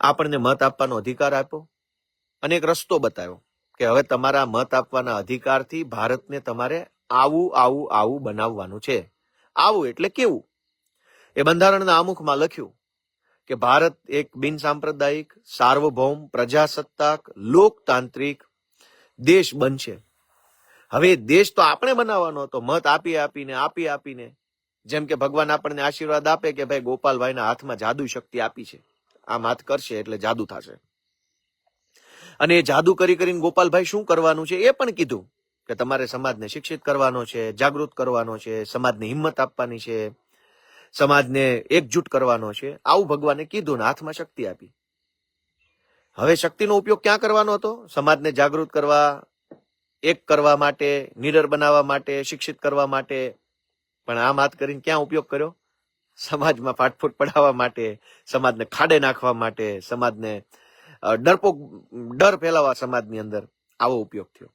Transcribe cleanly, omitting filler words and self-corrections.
આપણને મત આપવાનો અધિકાર આપ્યો અને એક રસ્તો બતાવ્યો કે હવે તમારા મત આપવાના અધિકારથી ભારતને તમારે આવું આવું આવું બનાવવાનું છે. આવું એટલે કેવું? એ બંધારણના આમુખમાં લખ્યું કે ભારત એક બિનસાંપ્રદાયિક, સાર્વભૌમ, પ્રજાસત્તાક, લોકતાંત્રિક દેશ બનશે. હવે દેશ તો આપણે બનાવવાનો હતો, મત આપી આપીને. જેમ કે ભગવાન આપણને આશીર્વાદ આપે કે ભાઈ ગોપાલભાઈના હાથમાં જાદુ શક્તિ આપી છે, આમ હાથ કરશે એટલે જાદુ થશે. અને એ જાદુ કરીને ગોપાલભાઈ શું કરવાનું છે એ પણ કીધું કે તમારે સમાજને શિક્ષિત કરવાનો છે, જાગૃત કરવાનો છે, સમાજને હિંમત આપવાની છે, સમાજને એકજૂટ કરવાનો છે. આવું ભગવાને કીધું ને હાથમાં શક્તિ આપી. હવે શક્તિનો ઉપયોગ ક્યાં કરવાનો હતો? સમાજને જાગૃત કરવા, એક કરવા માટે, નીડર બનાવવા માટે, શિક્ષિત કરવા માટે. પણ આમ હાથ કરીને ક્યાં ઉપયોગ કર્યો? સમાજમાં ફાટફૂટ પડાવવા માટે, સમાજને ખાડે નાખવા માટે, સમાજને ડર ફેલાવવા સમાજની અંદર આવો ઉપયોગ થયો.